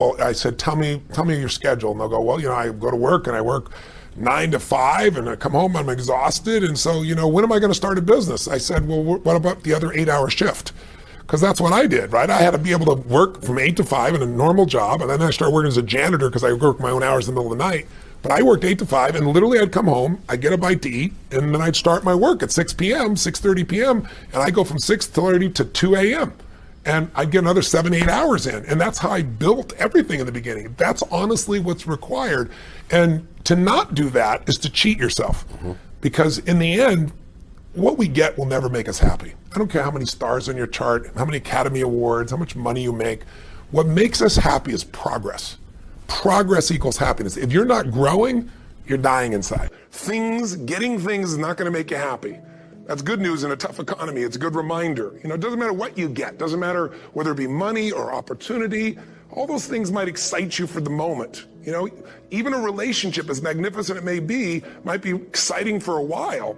Well, I said, tell me your schedule. And they'll go, well, I go to work and I work 9 to 5 and I come home, I'm exhausted. And so, when am I going to start a business? I said, well, what about the other 8-hour shift? Because that's what I did, right? I had to be able to work from 8 to 5 in a normal job. And then I started working as a janitor because I worked my own hours in the middle of the night. But I worked 8 to 5 and literally I'd come home, I'd get a bite to eat, and then I'd start my work at 6 p.m., 6:30 p.m. And I go from 6:30 to 2 a.m. And I'd get another 7-8 hours in. And that's how I built everything in the beginning. That's honestly what's required. And to not do that is to cheat yourself. Because in the end, what we get will never make us happy. I don't care how many stars on your chart, how many Academy Awards, how much money you make. What makes us happy is progress. Progress equals happiness. If you're not growing, you're dying inside. Getting things is not going to make you happy. That's good news in a tough economy. It's a good reminder. It doesn't matter what you get. Doesn't matter whether it be money or opportunity. All those things might excite you for the moment. Even a relationship, as magnificent it may be, might be exciting for a while.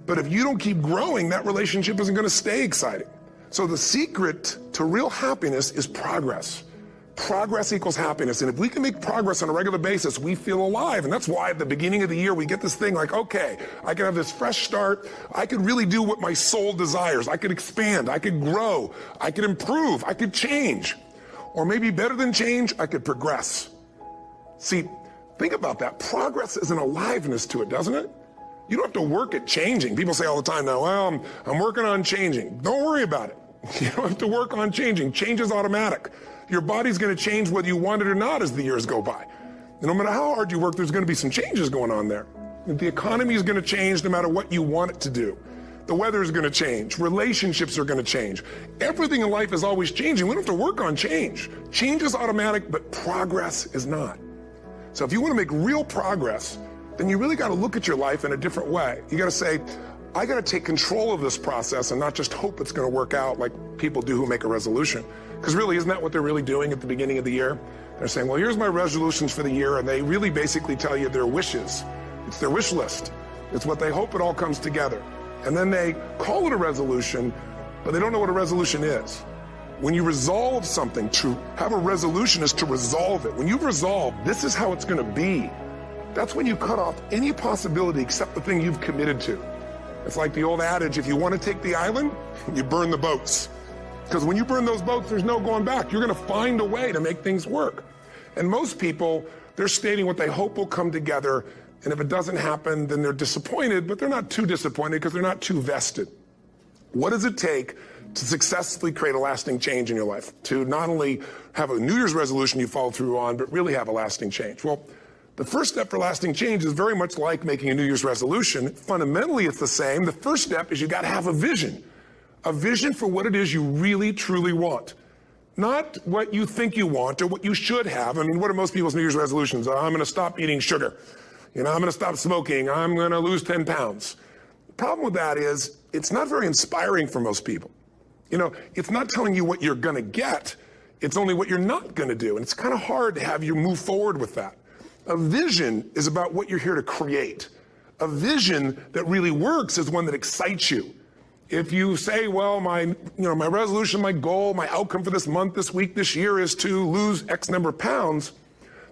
But if you don't keep growing, that relationship isn't going to stay exciting. So the secret to real happiness is progress. Progress equals happiness. And if we can make progress on a regular basis, we feel alive. And that's why at the beginning of the year, we get this thing like, okay, I can have this fresh start. I could really do what my soul desires. I could expand. I could grow. I could improve. I could change. Or maybe better than change, I could progress. See, think about that. Progress is an aliveness to it, doesn't it? You don't have to work at changing. People say all the time now, well, I'm working on changing. Don't worry about it. You don't have to work on changing. Change is automatic. Your body's going to change whether you want it or not as the years go by. And no matter how hard you work, there's going to be some changes going on there. The economy is going to change no matter what you want it to do. The weather is going to change. Relationships are going to change. Everything in life is always changing. We don't have to work on change. Change is automatic, but progress is not. So if you want to make real progress, then you really got to look at your life in a different way. You got to say, I got to take control of this process and not just hope it's going to work out like people do who make a resolution. Because really, isn't that what they're really doing at the beginning of the year? They're saying, well, here's my resolutions for the year, and they really basically tell you their wishes. It's their wish list. It's what they hope it all comes together. And then they call it a resolution, but they don't know what a resolution is. When you resolve something, to have a resolution is to resolve it. When you've resolved, this is how it's going to be. That's when you cut off any possibility except the thing you've committed to. It's like the old adage, if you want to take the island, you burn the boats. Because when you burn those boats, there's no going back. You're going to find a way to make things work. And most people, they're stating what they hope will come together. And if it doesn't happen, then they're disappointed, but they're not too disappointed because they're not too vested. What does it take to successfully create a lasting change in your life? To not only have a New Year's resolution you follow through on, but really have a lasting change? Well, the first step for lasting change is very much like making a New Year's resolution. Fundamentally, it's the same. The first step is you got to have a vision for what it is you really, truly want. Not what you think you want or what you should have. I mean, what are most people's New Year's resolutions? I'm going to stop eating sugar. I'm going to stop smoking. I'm going to lose 10 pounds. The problem with that is it's not very inspiring for most people. It's not telling you what you're going to get. It's only what you're not going to do. And it's kind of hard to have you move forward with that. A vision is about what you're here to create. A vision that really works is one that excites you. If you say, well, my resolution, my goal, my outcome for this month, this week, this year is to lose X number of pounds,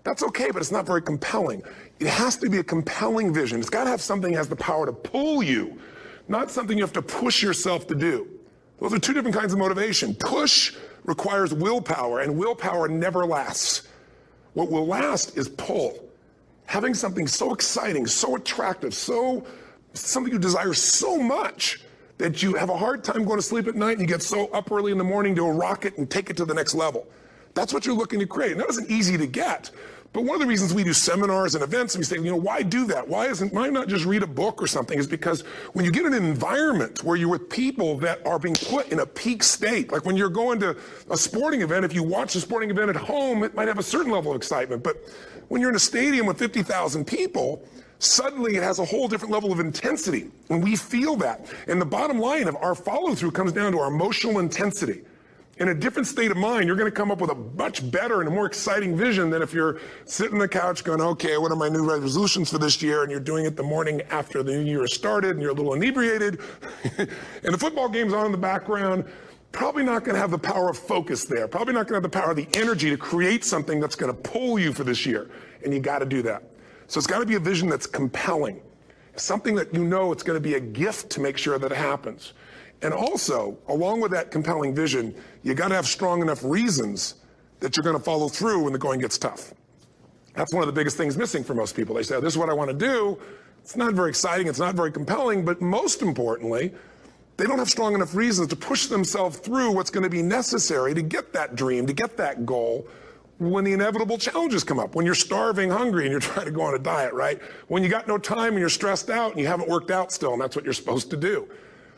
that's okay, but it's not very compelling. It has to be a compelling vision. It's got to have something that has the power to pull you, not something you have to push yourself to do. Those are two different kinds of motivation. Push requires willpower, and willpower never lasts. What will last is pull. Having something so exciting, so attractive, something you desire so much that you have a hard time going to sleep at night and you get so up early in the morning to rock it and take it to the next level. That's what you're looking to create. And that isn't easy to get. But one of the reasons we do seminars and events and we say, why do that? Why not just read a book or something? Is because when you get in an environment where you're with people that are being put in a peak state, like when you're going to a sporting event, if you watch a sporting event at home, it might have a certain level of excitement. But when you're in a stadium with 50,000 people, suddenly it has a whole different level of intensity. And we feel that. And the bottom line of our follow-through comes down to our emotional intensity. In a different state of mind, you're going to come up with a much better and a more exciting vision than if you're sitting on the couch going, okay, what are my new resolutions for this year? And you're doing it the morning after the new year has started and you're a little inebriated and the football game's on in the background probably not going to have the power of focus there, probably not going to have the power of the energy to create something that's going to pull you for this year. And you got to do that. So it's got to be a vision that's compelling, something that you know it's going to be a gift to make sure that it happens. And also, along with that compelling vision, you got to have strong enough reasons that you're going to follow through when the going gets tough. That's one of the biggest things missing for most people. They say, this is what I want to do. It's not very exciting, it's not very compelling, but most importantly, they don't have strong enough reasons to push themselves through what's going to be necessary to get that dream, to get that goal, when the inevitable challenges come up, when you're starving, hungry, and you're trying to go on a diet, right? When you got no time and you're stressed out and you haven't worked out still, and that's what you're supposed to do.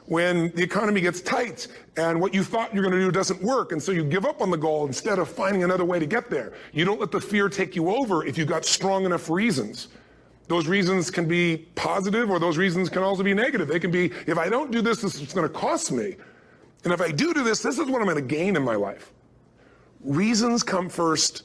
When the economy gets tight and what you thought you're going to do doesn't work, and so you give up on the goal instead of finding another way to get there. You don't let the fear take you over if you've got strong enough reasons. Those reasons can be positive, or those reasons can also be negative. They can be, if I don't do this, this is going to cost me. And if I do this, this is what I'm going to gain in my life. Reasons come first,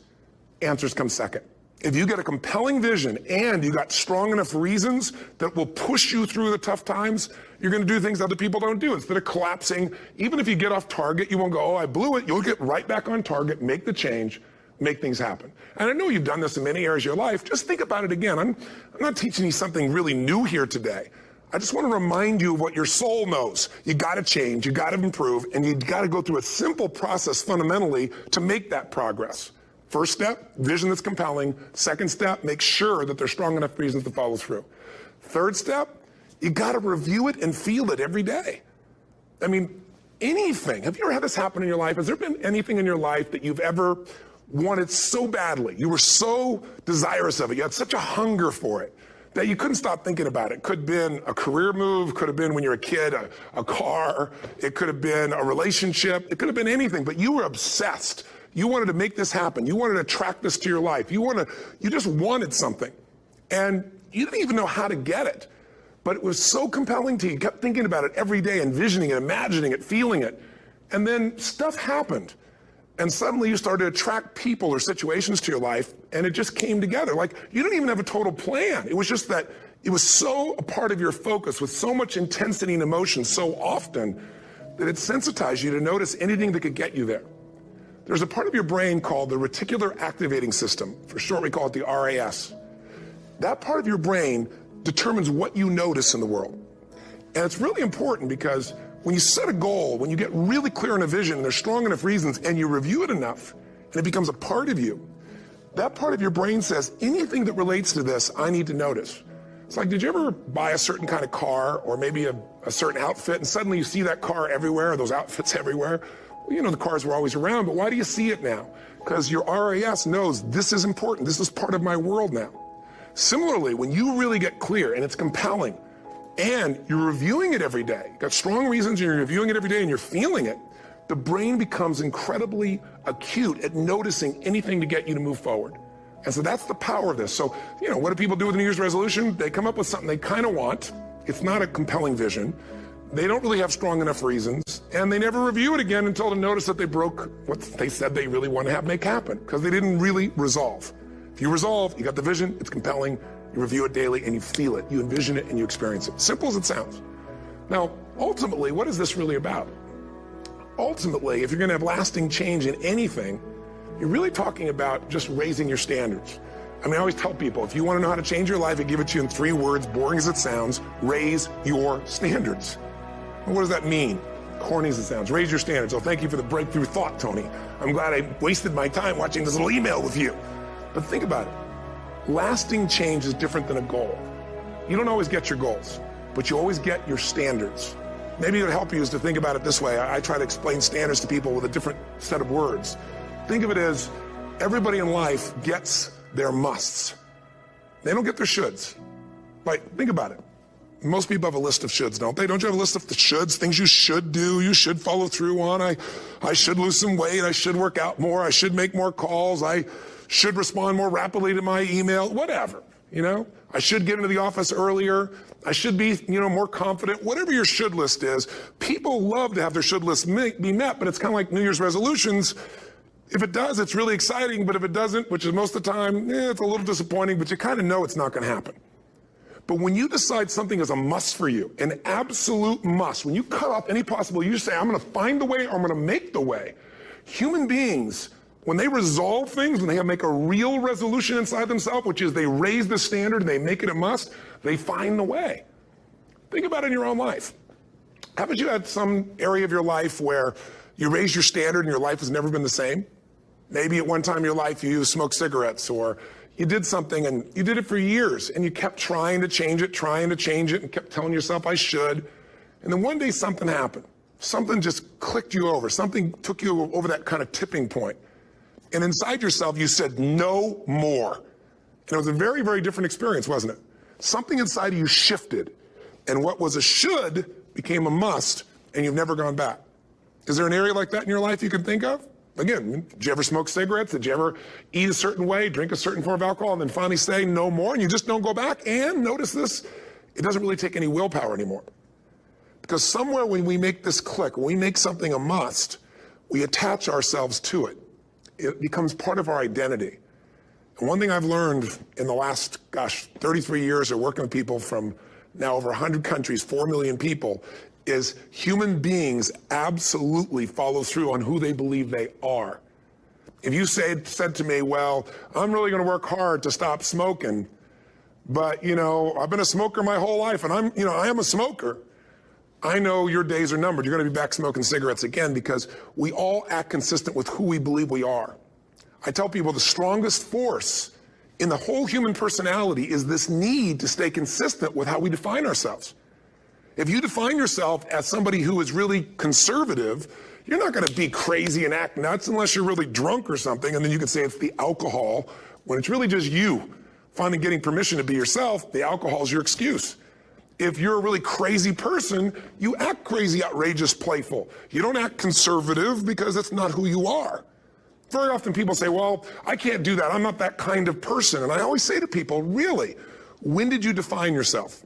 answers come second. If you get a compelling vision and you got strong enough reasons that will push you through the tough times, you're going to do things other people don't do. Instead of collapsing, even if you get off target, you won't go, oh, I blew it. You'll get right back on target, make the change, make things happen. And I know you've done this in many areas of your life. Just think about it again. I'm not teaching you something really new here today. I just want to remind you of what your soul knows. You got to change, you got to improve, and you got to go through a simple process fundamentally to make that progress. First step, vision that's compelling. Second step, make sure that there's strong enough reasons to follow through. Third step, you got to review it and feel it every day. I mean, anything. Have you ever had this happen in your life? Has there been anything in your life that you've ever wanted so badly? You were so desirous of it. You had such a hunger for it that you couldn't stop thinking about it. Could have been a career move, could have been when you were a kid, a car, it could have been a relationship, it could have been anything, but you were obsessed. You wanted to make this happen. You wanted to attract this to your life. You just wanted something. And you didn't even know how to get it. But it was so compelling to you. You kept thinking about it every day, envisioning it, imagining it, feeling it. And then stuff happened. And suddenly you started to attract people or situations to your life, and it just came together. Like, you didn't even have a total plan. It was just that it was so a part of your focus with so much intensity and emotion so often that it sensitized you to notice anything that could get you there. There's a part of your brain called the reticular activating system. For short, we call it the RAS. That part of your brain determines what you notice in the world. And it's really important because when you set a goal, when you get really clear on a vision, and there's strong enough reasons, and you review it enough, and it becomes a part of you, that part of your brain says, anything that relates to this, I need to notice. It's like, did you ever buy a certain kind of car or maybe a certain outfit, and suddenly you see that car everywhere, or those outfits everywhere? Well, you know, the cars were always around, but why do you see it now? Because your RAS knows this is important. This is part of my world now. Similarly, when you really get clear and it's compelling and you're reviewing it every day, got strong reasons, and you're reviewing it every day and you're feeling it, the brain becomes incredibly acute at noticing anything to get you to move forward. And so that's the power of this. So, you know, what do people do with a New Year's resolution? They come up with something they kind of want. It's not a compelling vision. They don't really have strong enough reasons, and they never review it again until they notice that they broke what they said they really want to make happen, because they didn't really resolve. If you resolve, you got the vision, it's compelling, you review it daily, and you feel it, you envision it, and you experience it. Simple as it sounds. Now, ultimately, what is this really about? Ultimately, if you're going to have lasting change in anything, you're really talking about just raising your standards. I mean, I always tell people, if you want to know how to change your life, I give it to you in 3 words, boring as it sounds: raise your standards. And what does that mean? Corny as it sounds. Raise your standards. Oh, thank you for the breakthrough thought, Tony. I'm glad I wasted my time watching this little email with you. But think about it. Lasting change is different than a goal. You don't always get your goals, but you always get your standards. Maybe it would help you is to think about it this way. I try to explain standards to people with a different set of words. Think of it as everybody in life gets their musts. They don't get their shoulds. Like, think about it. Most people have a list of shoulds, don't they? Don't you have a list of the shoulds, things you should do, you should follow through on? I should lose some weight, I should work out more, I should make more calls, I should respond more rapidly to my email, whatever, you know? I should get into the office earlier, I should be, more confident. Whatever your should list is, people love to have their should list be met, but it's kind of like New Year's resolutions. If it does, it's really exciting, but if it doesn't, which is most of the time, it's a little disappointing, but you kind of know it's not going to happen. But when you decide something is a must for you, an absolute must, when you cut off any possible, you say, I'm going to find the way or I'm going to make the way. Human beings, when they resolve things, when they make a real resolution inside themselves, which is they raise the standard and they make it a must, they find the way. Think about it in your own life. Haven't you had some area of your life where you raised your standard and your life has never been the same? Maybe at one time in your life you smoked cigarettes, or you did something and you did it for years and you kept trying to change it and kept telling yourself I should. And then one day something happened. Something just clicked you over. Something took you over that kind of tipping point. And inside yourself you said no more. And it was a very, very different experience, wasn't it? Something inside of you shifted. And what was a should became a must, and you've never gone back. Is there an area like that in your life you can think of? Again, did you ever smoke cigarettes? Did you ever eat a certain way, drink a certain form of alcohol, and then finally say no more, and you just don't go back? And notice this, it doesn't really take any willpower anymore. Because somewhere when we make this click, when we make something a must, we attach ourselves to it. It becomes part of our identity. And one thing I've learned in the last, 33 years of working with people from now over 100 countries, 4 million people, is human beings absolutely follow through on who they believe they are. If you said to me, well, I'm really going to work hard to stop smoking, but I've been a smoker my whole life and I am a smoker. I know your days are numbered. You're going to be back smoking cigarettes again, because we all act consistent with who we believe we are. I tell people the strongest force in the whole human personality is this need to stay consistent with how we define ourselves. If you define yourself as somebody who is really conservative, you're not going to be crazy and act nuts unless you're really drunk or something, and then you can say it's the alcohol, when it's really just you finally getting permission to be yourself. The alcohol is your excuse. If you're a really crazy person, you act crazy, outrageous, playful. You don't act conservative because that's not who you are. Very often people say, well, I can't do that. I'm not that kind of person. And I always say to people, really, when did you define yourself?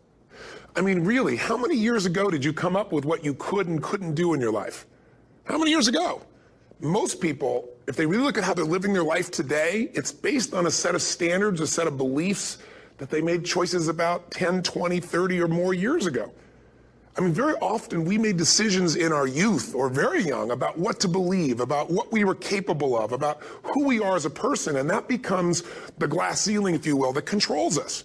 I mean, really, how many years ago did you come up with what you could and couldn't do in your life? How many years ago? Most people, if they really look at how they're living their life today, it's based on a set of standards, a set of beliefs that they made choices about 10, 20, 30 or more years ago. I mean, very often we made decisions in our youth or very young about what to believe, about what we were capable of, about who we are as a person, and that becomes the glass ceiling, if you will, that controls us.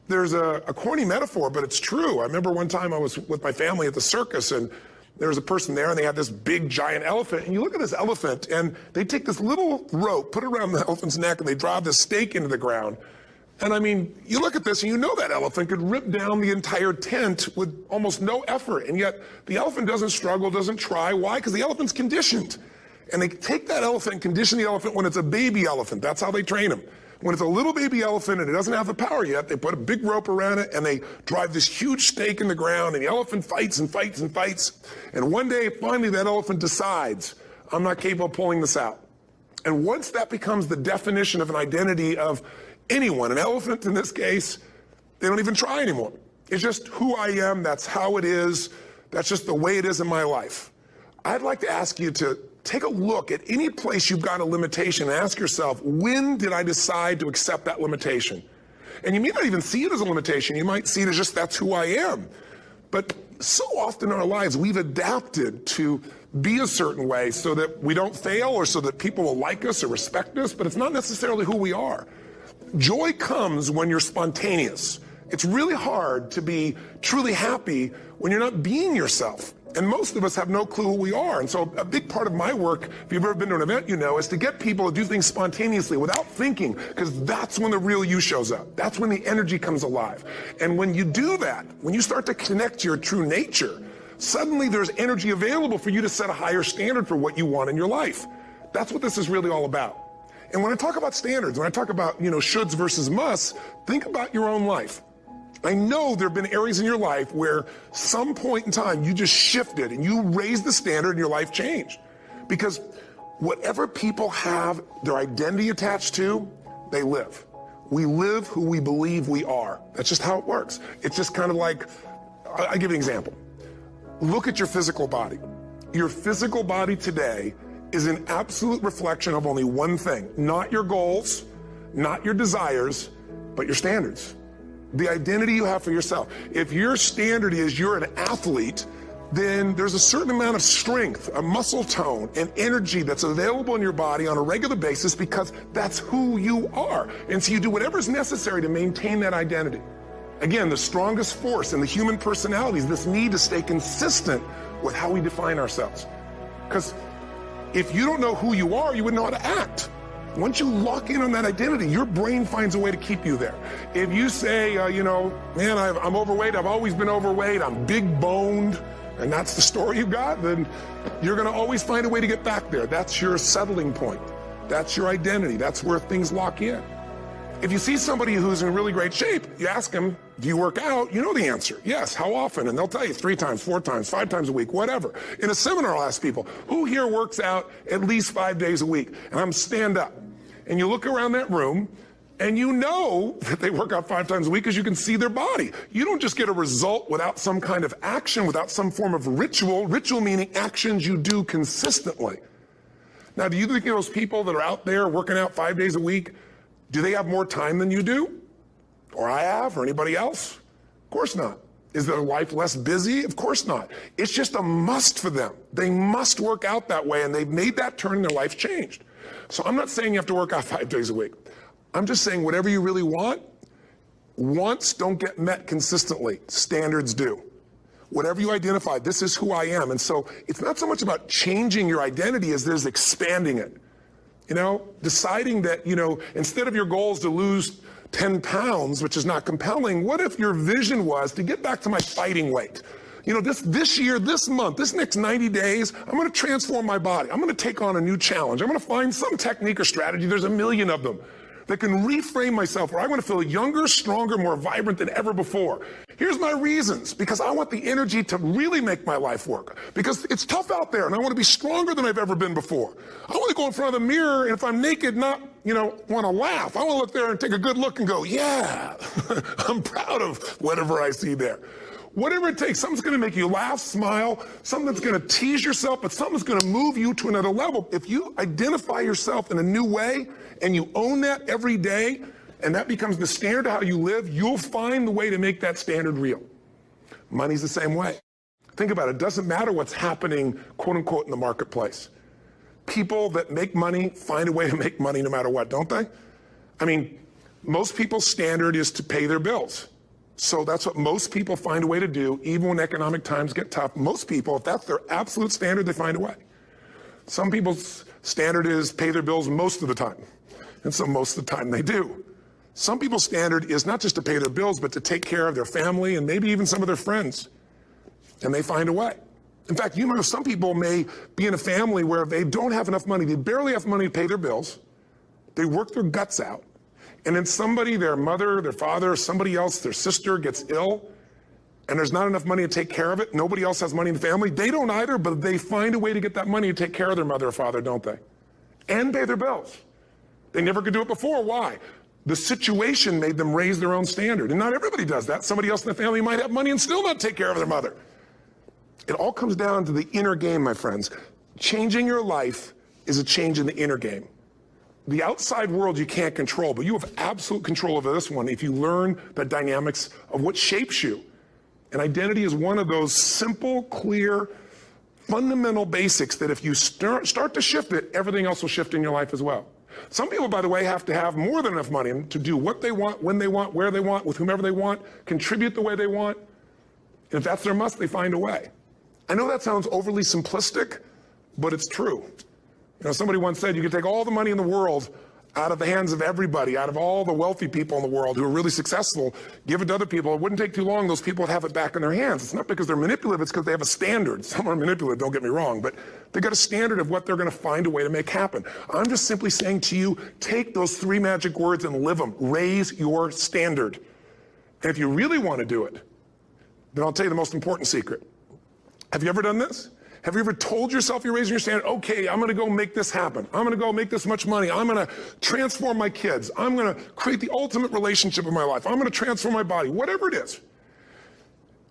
There's a corny metaphor, but it's true. I remember one time I was with my family at the circus, and there was a person there, and they had this big, giant elephant. And you look at this elephant, and they take this little rope, put it around the elephant's neck, and they drive this stake into the ground. And I mean, you look at this, and you know that elephant could rip down the entire tent with almost no effort. And yet, the elephant doesn't struggle, doesn't try. Why? Because the elephant's conditioned. And they take that elephant and condition the elephant when it's a baby elephant. That's how they train them. When it's a little baby elephant and it doesn't have the power yet, they put a big rope around it and they drive this huge stake in the ground, and the elephant fights and fights and fights. And one day, finally, that elephant decides, I'm not capable of pulling this out. And once that becomes the definition of an identity of anyone, an elephant in this case, they don't even try anymore. It's just who I am, that's how it is, that's just the way it is in my life. I'd like to ask you to take a look at any place you've got a limitation and ask yourself, when did I decide to accept that limitation? And you may not even see it as a limitation. You might see it as just that's who I am. But so often in our lives, we've adapted to be a certain way so that we don't fail or so that people will like us or respect us, but it's not necessarily who we are. Joy comes when you're spontaneous. It's really hard to be truly happy when you're not being yourself. And most of us have no clue who we are. And so a big part of my work, if you've ever been to an event, is to get people to do things spontaneously without thinking, because that's when the real you shows up. That's when the energy comes alive. And when you do that, when you start to connect to your true nature, suddenly there's energy available for you to set a higher standard for what you want in your life. That's what this is really all about. And when I talk about standards, when I talk about, shoulds versus musts, think about your own life. I know there have been areas in your life where some point in time you just shifted and you raised the standard and your life changed. Because whatever people have their identity attached to, they live. We live who we believe we are. That's just how it works. It's just kind of like, I'll give you an example. Look at your physical body. Your physical body today is an absolute reflection of only one thing, not your goals, not your desires, but your standards. The identity you have for yourself. If your standard is you're an athlete, then there's a certain amount of strength, a muscle tone, and energy that's available in your body on a regular basis because that's who you are. And so you do whatever's necessary to maintain that identity. Again, the strongest force in the human personality is this need to stay consistent with how we define ourselves. Because if you don't know who you are, you wouldn't know how to act. Once you lock in on that identity, your brain finds a way to keep you there. If you say, man, I'm overweight, I've always been overweight, I'm big boned, and that's the story you got, then you're gonna always find a way to get back there. That's your settling point. That's your identity. That's where things lock in. If you see somebody who's in really great shape, you ask them, do you work out? You know the answer. Yes. How often? And they'll tell you 3 times, 4 times, 5 times a week, whatever. In a seminar, I'll ask people, who here works out at least 5 days a week? And I'm stand up. And you look around that room, and you know that they work out 5 times a week because you can see their body. You don't just get a result without some kind of action, without some form of ritual. Ritual meaning actions you do consistently. Now, do you think those people that are out there working out 5 days a week, do they have more time than you do? Or I have, or anybody else? Of course not. Is their life less busy? Of course not. It's just a must for them. They must work out that way, and they've made that turn and their life's changed. So I'm not saying you have to work out 5 days a week. I'm just saying whatever you really want, wants don't get met consistently. Standards do. Whatever you identify, this is who I am. And so it's not so much about changing your identity as there's expanding it. Deciding that, instead of your goal is to lose 10 pounds, which is not compelling, what if your vision was to get back to my fighting weight? This year, this month, this next 90 days, I'm going to transform my body. I'm going to take on a new challenge. I'm going to find some technique or strategy, there's a million of them, that can reframe myself where I want to feel younger, stronger, more vibrant than ever before. Here's my reasons. Because I want the energy to really make my life work. Because it's tough out there and I want to be stronger than I've ever been before. I want to go in front of the mirror and if I'm naked, not, want to laugh. I want to look there and take a good look and go, yeah, I'm proud of whatever I see there. Whatever it takes, something's going to make you laugh, smile, something that's going to tease yourself, but something's going to move you to another level. If you identify yourself in a new way and you own that every day, and that becomes the standard of how you live, you'll find the way to make that standard real. Money's the same way. Think about it. It doesn't matter what's happening, quote unquote, in the marketplace. People that make money find a way to make money no matter what, don't they? I mean, most people's standard is to pay their bills. So that's what most people find a way to do, even when economic times get tough. Most people, if that's their absolute standard, they find a way. Some people's standard is pay their bills most of the time. And so most of the time they do. Some people's standard is not just to pay their bills, but to take care of their family and maybe even some of their friends. And they find a way. In fact, some people may be in a family where they don't have enough money. They barely have money to pay their bills. They work their guts out. And then somebody, their mother, their father, somebody else, their sister gets ill, and there's not enough money to take care of it. Nobody else has money in the family. They don't either, but they find a way to get that money to take care of their mother or father, don't they? And pay their bills. They never could do it before. Why? The situation made them raise their own standard. And not everybody does that. Somebody else in the family might have money and still not take care of their mother. It all comes down to the inner game, my friends. Changing your life is a change in the inner game. The outside world you can't control, but you have absolute control over this one if you learn the dynamics of what shapes you. And identity is one of those simple, clear, fundamental basics that if you start to shift it, everything else will shift in your life as well. Some people, by the way, have to have more than enough money to do what they want, when they want, where they want, with whomever they want, contribute the way they want. And if that's their must, they find a way. I know that sounds overly simplistic, but it's true. Somebody once said you could take all the money in the world out of the hands of everybody, out of all the wealthy people in the world who are really successful, give it to other people. It wouldn't take too long. Those people would have it back in their hands. It's not because they're manipulative. It's because they have a standard. Some are manipulative, don't get me wrong, but they got a standard of what they're going to find a way to make happen. I'm just simply saying to you, take those 3 magic words and live them. Raise your standard. And if you really want to do it, then I'll tell you the most important secret. Have you ever done this? Have you ever told yourself you're raising your standard? Okay, I'm going to go make this happen. I'm going to go make this much money. I'm going to transform my kids. I'm going to create the ultimate relationship in my life. I'm going to transform my body, whatever it is.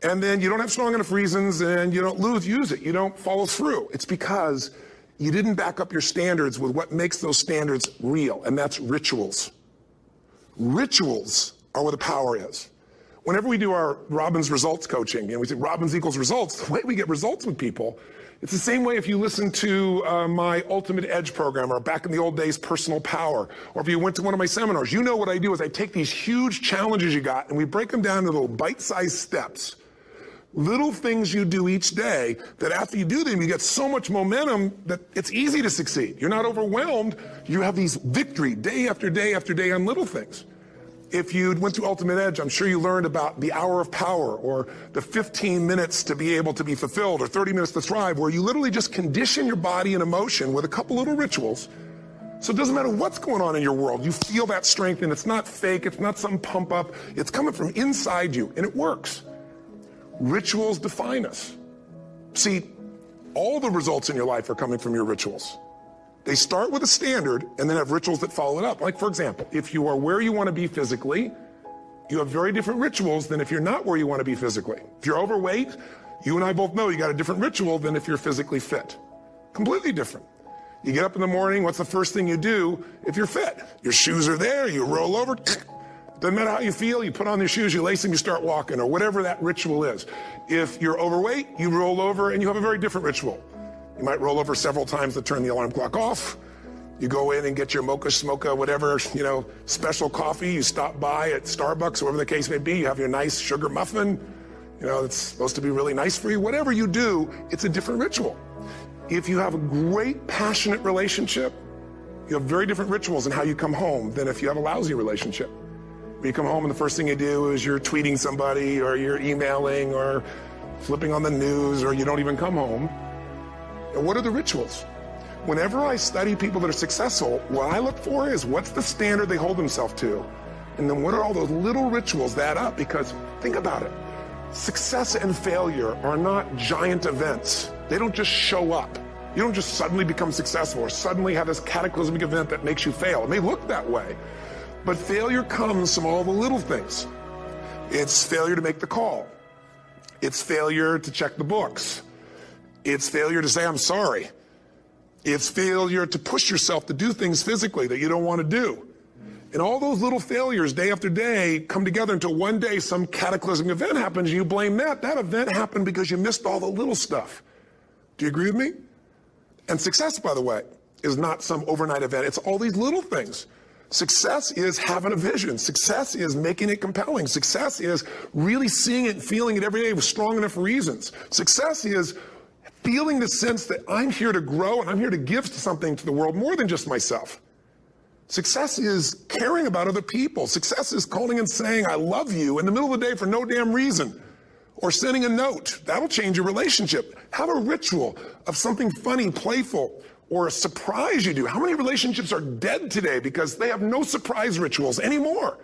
And then you don't have strong enough reasons and you don't use it. You don't follow through. It's because you didn't back up your standards with what makes those standards real, and that's rituals. Rituals are where the power is. whenever we do our Robbins results coaching, and we say Robbins equals results, the way we get results with people, it's the same way if you listen to my Ultimate Edge program, or back in the old days, Personal Power, or if you went to one of my seminars. You know what I do is I take these huge challenges you got and we break them down into little bite-sized steps. Little things you do each day that after you do them, you get so much momentum that it's easy to succeed. You're not overwhelmed. You have these victory day after day after day on little things. If you went to Ultimate Edge, I'm sure you learned about the hour of power, or the 15 minutes to be able to be fulfilled, or 30 minutes to thrive, where you literally just condition your body and emotion with a couple little rituals. So it doesn't matter what's going on in your world. You feel that strength, and it's not fake. It's not some pump up. It's coming from inside you, and it works. Rituals define us. See, all the results in your life are coming from your rituals. They start with a standard and then have rituals that follow it up. Like, for example, if you are where you want to be physically, you have very different rituals than if you're not where you want to be physically. If you're overweight, you and I both know you got a different ritual than if you're physically fit. Completely different. You get up in the morning, what's the first thing you do if you're fit? Your shoes are there, you roll over, doesn't matter how you feel, you put on your shoes, you lace them, you start walking, or whatever that ritual is. If you're overweight, you roll over and you have a very different ritual. You might roll over several times to turn the alarm clock off. You go in and get your mocha, smocha, whatever, special coffee. You stop by at Starbucks, whatever the case may be. You have your nice sugar muffin. It's supposed to be really nice for you. Whatever you do, it's a different ritual. If you have a great, passionate relationship, you have very different rituals in how you come home than if you have a lousy relationship. When you come home and the first thing you do is you're tweeting somebody, or you're emailing, or flipping on the news, or you don't even come home. And what are the rituals? Whenever I study people that are successful, what I look for is what's the standard they hold themselves to? And then what are all those little rituals that add up? Because think about it. Success and failure are not giant events. They don't just show up. You don't just suddenly become successful or suddenly have this cataclysmic event that makes you fail. It may look that way, but failure comes from all the little things. It's failure to make the call. It's failure to check the books. It's failure to say, I'm sorry. It's failure to push yourself to do things physically that you don't want to do. And all those little failures day after day come together until one day some cataclysmic event happens and you blame that. That event happened because you missed all the little stuff. Do you agree with me? And success, by the way, is not some overnight event. It's all these little things. Success is having a vision. Success is making it compelling. Success is really seeing it and feeling it every day with strong enough reasons. Success is feeling the sense that I'm here to grow and I'm here to give something to the world more than just myself. Success is caring about other people. Success is calling and saying, I love you in the middle of the day for no damn reason. Or sending a note. That'll change your relationship. Have a ritual of something funny, playful, or a surprise you do. How many relationships are dead today because they have no surprise rituals anymore?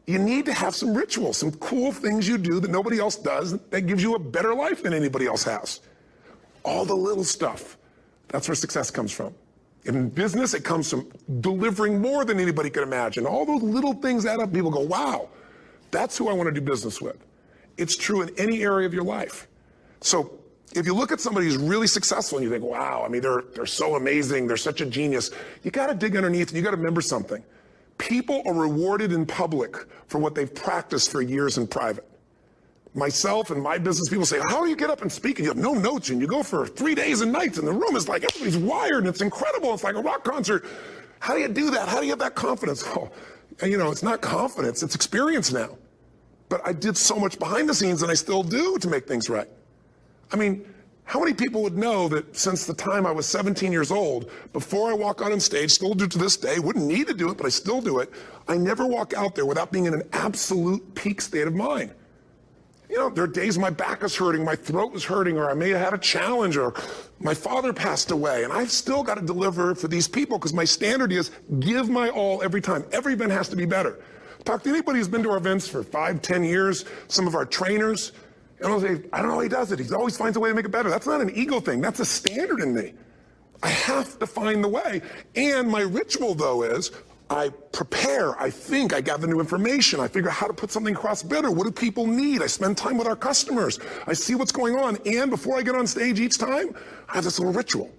You need to have some rituals, some cool things you do that nobody else does that gives you a better life than anybody else has. All the little stuff. That's where success comes from. In business, it comes from delivering more than anybody could imagine. All those little things add up. People go, wow, that's who I want to do business with. It's true in any area of your life. So if you look at somebody who's really successful and you think, wow, they're so amazing, they're such a genius, you got to dig underneath and you got to remember something. People are rewarded in public for what they've practiced for years in private. Myself and my business people say, how do you get up and speak? And you have no notes and you go for 3 days and nights and the room is like, everybody's wired and it's incredible. It's like a rock concert. How do you do that? How do you have that confidence? Oh, it's not confidence, it's experience now. But I did so much behind the scenes and I still do to make things right. How many people would know that since the time I was 17 years old, before I walk out on stage, still do to this day, wouldn't need to do it, but I still do it, I never walk out there without being in an absolute peak state of mind. There are days my back is hurting, my throat was hurting, or I may have had a challenge, or my father passed away, and I've still got to deliver for these people because my standard is give my all every time. Every event has to be better. Talk to anybody who's been to our events for 5, 10 years, some of our trainers, and I'll say, I don't know how he does it. He always finds a way to make it better. That's not an ego thing. That's a standard in me. I have to find the way. And my ritual, though, is I prepare, I think, I gather new information, I figure out how to put something across better. What do people need? I spend time with our customers. I see what's going on. And before I get on stage each time, I have this little ritual.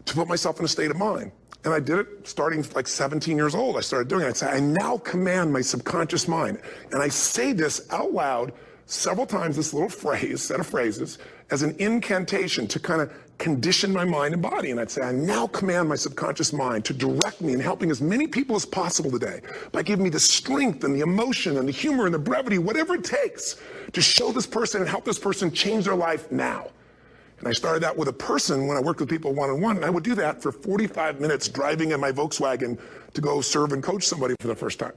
to put myself in a state of mind. And I did it starting like 17 years old. I started doing it. I'd say, I now command my subconscious mind. And I say this out loud several times, this little phrase, set of phrases, as an incantation to kind of condition my mind and body. And I'd say, I now command my subconscious mind to direct me in helping as many people as possible today by giving me the strength and the emotion and the humor and the brevity, whatever it takes to show this person and help this person change their life now. And I started that with a person when I worked with people one-on-one, and I would do that for 45 minutes driving in my Volkswagen to go serve and coach somebody for the first time.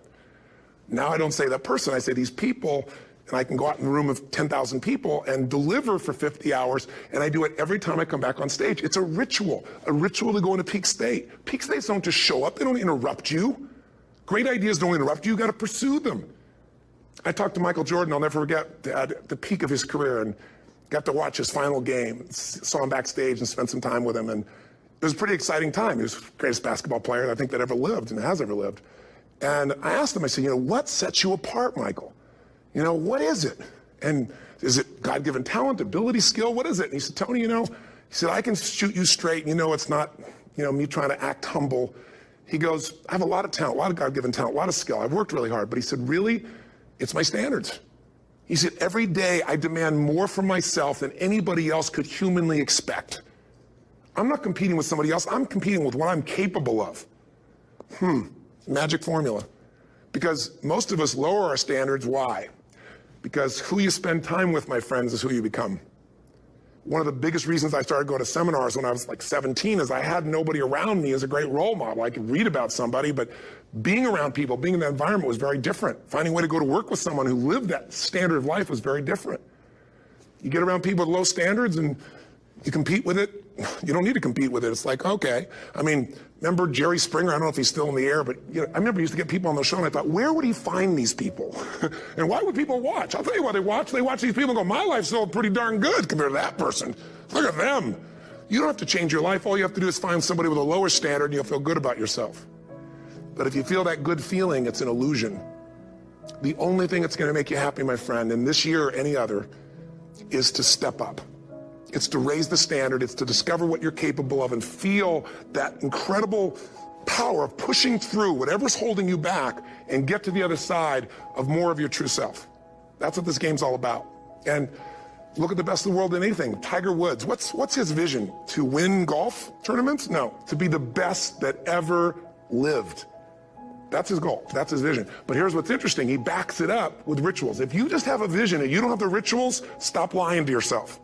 Now I don't say that person, I say these people, and I can go out in a room of 10,000 people and deliver for 50 hours, and I do it every time I come back on stage. It's a ritual to go into peak state. Peak states don't just show up, they don't interrupt you. Great ideas don't interrupt you, you gotta pursue them. I talked to Michael Jordan, I'll never forget, at the peak of his career, and got to watch his final game, saw him backstage and spent some time with him, and it was a pretty exciting time. He was the greatest basketball player I think that ever lived and has ever lived. And I asked him, I said, what sets you apart, Michael? What is it? And is it God-given talent, ability, skill? What is it? And he said, Tony, he said, I can shoot you straight. It's not, me trying to act humble. He goes, I have a lot of talent, a lot of God-given talent, a lot of skill. I've worked really hard. But he said, really, it's my standards. He said, every day I demand more from myself than anybody else could humanly expect. I'm not competing with somebody else. I'm competing with what I'm capable of. Magic formula. Because most of us lower our standards. Why? Because who you spend time with, my friends, is who you become. One of the biggest reasons I started going to seminars when I was like 17 is I had nobody around me as a great role model. I could read about somebody, but being around people, being in that environment was very different. Finding a way to go to work with someone who lived that standard of life was very different. You get around people with low standards and you compete with it. You don't need to compete with it. It's like, okay. Remember Jerry Springer? I don't know if he's still in the air, but I remember he used to get people on the show and I thought, where would he find these people? And why would people watch? I'll tell you why they watch. They watch these people and go, my life's still pretty darn good compared to that person. Look at them. You don't have to change your life. All you have to do is find somebody with a lower standard and you'll feel good about yourself. But if you feel that good feeling, it's an illusion. The only thing that's going to make you happy, my friend, and this year or any other, is to step up. It's to raise the standard. It's to discover what you're capable of and feel that incredible power of pushing through whatever's holding you back and get to the other side of more of your true self. That's what this game's all about. And look at the best in the world in anything. Tiger Woods, what's his vision? To win golf tournaments? No, to be the best that ever lived. That's his goal. That's his vision. But here's what's interesting. He backs it up with rituals. If you just have a vision and you don't have the rituals, stop lying to yourself.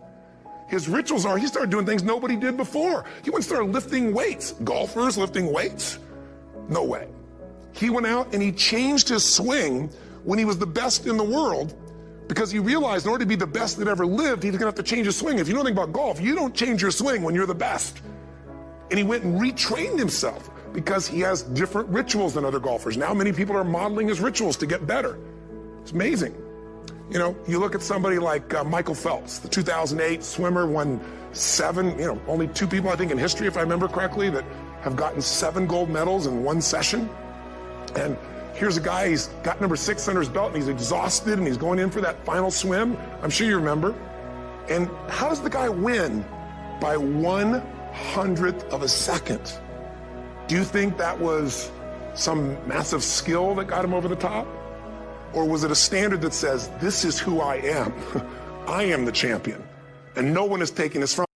His rituals are, he started doing things nobody did before. He went and started lifting weights. Golfers lifting weights? No way. He went out and he changed his swing when he was the best in the world because he realized in order to be the best that ever lived, he's gonna have to change his swing. If you know anything about golf, you don't change your swing when you're the best. And he went and retrained himself because he has different rituals than other golfers. Now many people are modeling his rituals to get better. It's amazing. You look at somebody like Michael Phelps, the 2008 swimmer, won 7, only 2 people, I think, in history, if I remember correctly, that have gotten 7 gold medals in one session. And here's a guy, he's got number 6 under his belt, and he's exhausted, and he's going in for that final swim. I'm sure you remember. And how does the guy win? By 1/100th of a second. Do you think that was some massive skill that got him over the top? Or was it a standard that says, this is who I am? I am the champion, and no one is taking this from me?